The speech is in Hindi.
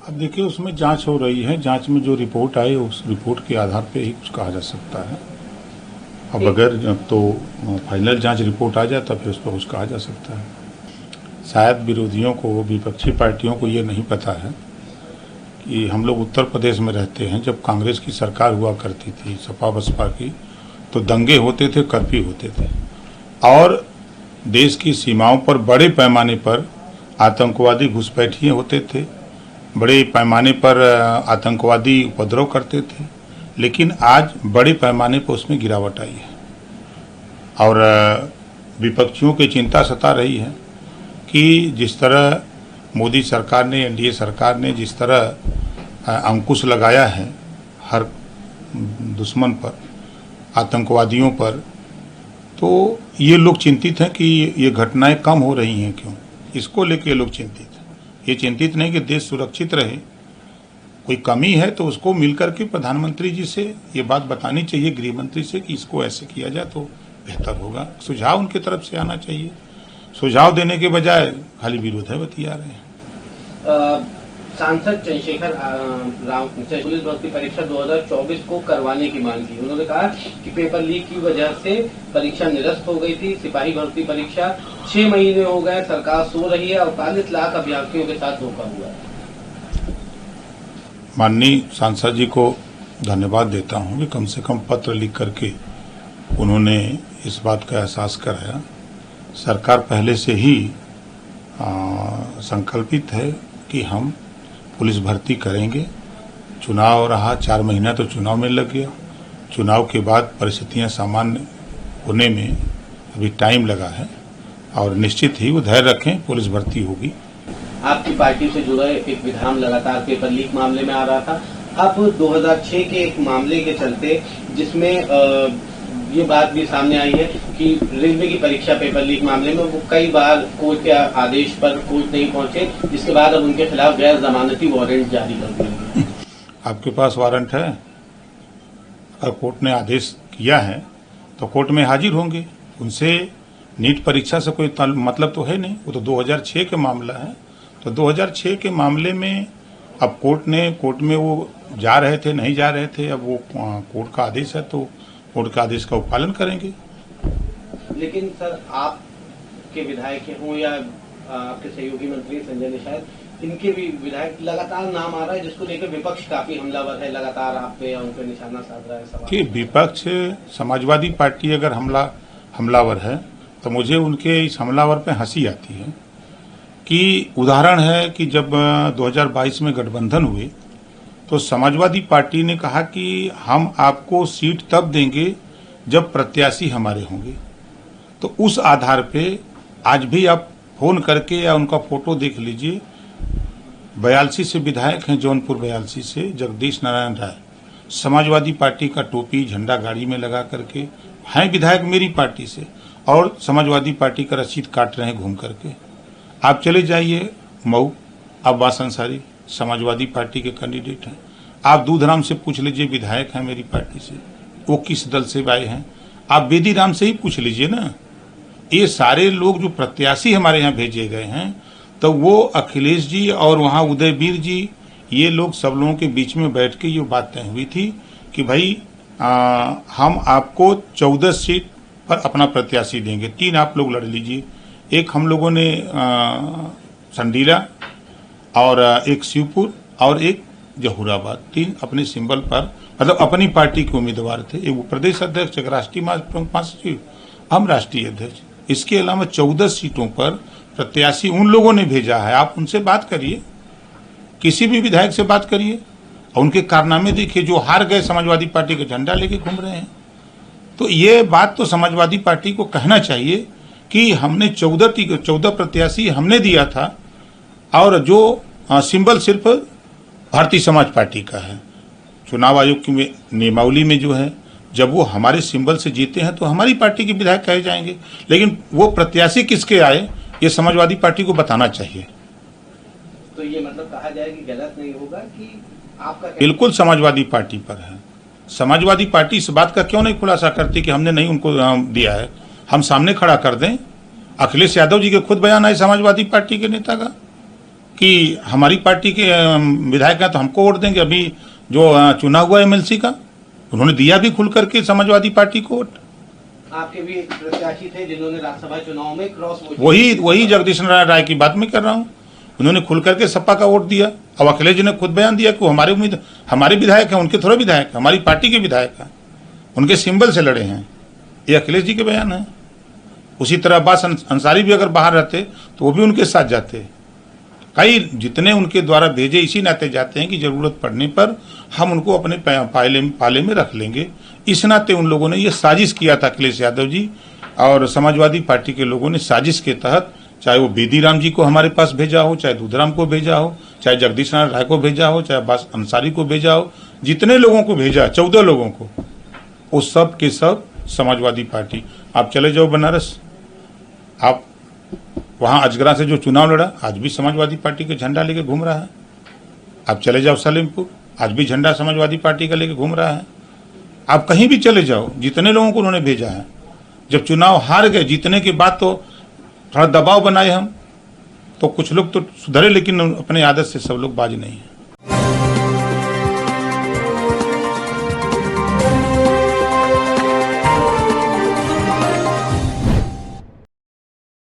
अब देखिए, उसमें जांच हो रही है। जांच में जो रिपोर्ट आए उस रिपोर्ट के आधार पे ही कुछ कहा जा सकता है। अब अगर तो फाइनल जांच रिपोर्ट आ जाए तब फिर उस पर कुछ कहा जा सकता है। शायद विरोधियों को, विपक्षी पार्टियों को ये नहीं पता है कि हम लोग उत्तर प्रदेश में रहते हैं। जब कांग्रेस की सरकार हुआ करती थी, सपा बसपा की, तो दंगे होते थे, कर्फ्यू होते थे और देश की सीमाओं पर बड़े पैमाने पर आतंकवादी घुसपैठिए होते थे, बड़े पैमाने पर आतंकवादी उपद्रव करते थे। लेकिन आज बड़े पैमाने पर उसमें गिरावट आई है और विपक्षियों की चिंता सता रही है कि जिस तरह मोदी सरकार ने, एनडीए सरकार ने जिस तरह अंकुश लगाया है हर दुश्मन पर, आतंकवादियों पर, तो ये लोग चिंतित हैं कि ये घटनाएं कम हो रही हैं। क्यों? इसको लेके ये लोग चिंतित हैं। ये चिंतित नहीं कि देश सुरक्षित रहे। कोई कमी है तो उसको मिलकर के प्रधानमंत्री जी से ये बात बतानी चाहिए, गृह मंत्री से, कि इसको ऐसे किया जाए तो बेहतर होगा। सुझाव उनकी तरफ से आना चाहिए। सुझाव देने के बजाय खाली विरोध है बतिया रहे हैं। सांसद चंद्रशेखर राव पुलिस भर्ती परीक्षा 2024 को करवाने की मांग की। उन्होंने कहा कि पेपर लीक की वजह से परीक्षा निरस्त हो गई थी। सिपाही भर्ती परीक्षा 6 महीने हो गए, सरकार सो रही है और 45 लाख अभ्यर्थियों के साथ धोखा हुआ है। माननीय सांसद जी को धन्यवाद देता हूं कि कम से कम पत्र लिख करके उन्होंने इस बात का एहसास कराया। सरकार पहले से ही संकल्पित है कि हम पुलिस भर्ती करेंगे। चुनाव रहा, 4 महीना तो चुनाव में लग गया। चुनाव के बाद परिस्थितियां सामान्य होने में अभी टाइम लगा है और निश्चित ही वो धैर्य रखें, पुलिस भर्ती होगी। आपकी पार्टी से जुड़ा एक विधान लगातार पेपर लीक मामले में आ रहा था। अब 2006 के एक मामले के चलते, जिसमें ये बात भी सामने आई है कि रेलवे की परीक्षा पेपर लीक मामले में वो कई बार कोर्ट के आदेश पर कोर्ट नहीं पहुंचे, जिसके बाद अब उनके खिलाफ गैर जमानती वारंट जारी कर दिया गया। आपके पास वारंट है? अगर कोर्ट ने आदेश किया है तो कोर्ट में हाजिर होंगे। उनसे नीट परीक्षा से कोई मतलब तो है नहीं। वो तो 2006 का मामला है। तो 2006 के मामले में अब कोर्ट में वो जा रहे थे, नहीं जा रहे थे। अब वो कोर्ट का आदेश है तो कोर्ट का आदेश का पालन करेंगे। लेकिन सर, आपके विधायक हों या आपके सहयोगी मंत्री संजय निषाद, इनके भी विधायक लगातार नाम आ रहा है, जिसको लेकर विपक्ष काफी हमलावर है, लगातार आप पे या उन पे निशाना साध रहा है। सवाल कि विपक्ष, समाजवादी पार्टी अगर हमलावर है तो मुझे उनके इस हमलावर पे हंसी आती है। कि उदाहरण है कि जब 2022 में गठबंधन हुए तो समाजवादी पार्टी ने कहा कि हम आपको सीट तब देंगे जब प्रत्याशी हमारे होंगे। तो उस आधार पे आज भी आप फोन करके या उनका फोटो देख लीजिए। 82 से विधायक हैं, जौनपुर 82 से जगदीश नारायण राय, समाजवादी पार्टी का टोपी झंडा गाड़ी में लगा करके हैं विधायक मेरी पार्टी से, और समाजवादी पार्टी का रसीद काट रहे हैं घूम करके। आप चले जाइए मऊ, अब्बास अंसारी समाजवादी पार्टी के कैंडिडेट हैं। आप दूधराम से पूछ लीजिए, विधायक हैं मेरी पार्टी से, वो किस दल से आए हैं। आप बेदीराम से ही पूछ लीजिए ना। ये सारे लोग जो प्रत्याशी हमारे यहाँ भेजे गए हैं, तो वो अखिलेश जी और वहाँ उदयवीर जी, ये लोग सब लोगों के बीच में बैठ के ये बात तय हुई थी कि भाई हम आपको 14 सीट पर अपना प्रत्याशी देंगे, 3 आप लोग लड़ लीजिए। एक हम लोगों ने संडीला और एक शिवपुर और एक जहूराबाद, 3 अपने सिंबल पर, मतलब अपनी पार्टी के उम्मीदवार थे। एक प्रदेश अध्यक्ष, एक राष्ट्रीय महासचिव, हम राष्ट्रीय अध्यक्ष। इसके अलावा 14 सीटों पर प्रत्याशी उन लोगों ने भेजा है। आप उनसे बात करिए, किसी भी विधायक से बात करिए और उनके कारनामे देखिए। जो हार गए समाजवादी पार्टी का झंडा लेके घूम रहे हैं। तो ये बात तो समाजवादी पार्टी को कहना चाहिए कि हमने 14 प्रत्याशी हमने दिया था और जो सिंबल सिर्फ भारतीय समाज पार्टी का है। चुनाव आयोग की नियमावली में जो है, जब वो हमारे सिंबल से जीते हैं तो हमारी पार्टी के विधायक कहे जाएंगे। लेकिन वो प्रत्याशी किसके आए, ये समाजवादी पार्टी को बताना चाहिए। तो ये मतलब कहा जाए कि गलत नहीं होगा कि आपका बिल्कुल समाजवादी पार्टी पर है। समाजवादी पार्टी इस बात का क्यों नहीं खुलासा करती कि हमने नहीं उनको दिया है। हम सामने खड़ा कर दें। अखिलेश यादव जी के खुद बयान आए समाजवादी पार्टी के नेता का कि हमारी पार्टी के विधायक हैं तो हमको वोट देंगे। अभी जो चुना हुआ एमएलसी का, उन्होंने दिया भी खुल करके समाजवादी पार्टी को वोट। आपके भी एक प्रत्याशी थे जिन्होंने राज्यसभा चुनाव में क्रॉस वोट वही जगदीश नारायण राय की बात मैं कर रहा हूँ। उन्होंने खुल करके सपा का वोट दिया। अब अखिलेश जी ने खुद बयान दिया कि हमारे विधायक हैं, उनके थोड़े विधायक हैं, हमारी पार्टी के विधायक हैं, उनके सिंबल से लड़े हैं। ये अखिलेश जी के बयान है। उसी तरह अब्बास अंसारी भी अगर बाहर रहते तो वो भी उनके साथ जाते। कई जितने उनके द्वारा भेजे इसी नाते जाते हैं कि जरूरत पड़ने पर हम उनको अपने पाले में रख लेंगे। इस नाते उन लोगों ने ये साजिश किया था, अखिलेश यादव जी और समाजवादी पार्टी के लोगों ने साजिश के तहत, चाहे वो बेदी राम जी को हमारे पास भेजा हो, चाहे दूधराम को भेजा हो, चाहे जगदीश नारायण राय को भेजा हो, चाहे अब्बास अंसारी को भेजा हो, जितने लोगों को भेजा, 14 लोगों को, वो सब के सब समाजवादी पार्टी। आप चले जाओ बनारस, आप वहां अजगरा से जो चुनाव लड़ा, आज भी समाजवादी पार्टी का झंडा लेके घूम रहा है। आप चले जाओ सलेमपुर, आज भी झंडा समाजवादी पार्टी का लेके घूम रहा है। आप कहीं भी चले जाओ, जितने लोगों को उन्होंने भेजा है। जब चुनाव हार गए, जीतने के बाद तो थोड़ा दबाव बनाए हम, तो कुछ लोग तो सुधरे, लेकिन अपने आदत से सब लोग बाज नहीं है।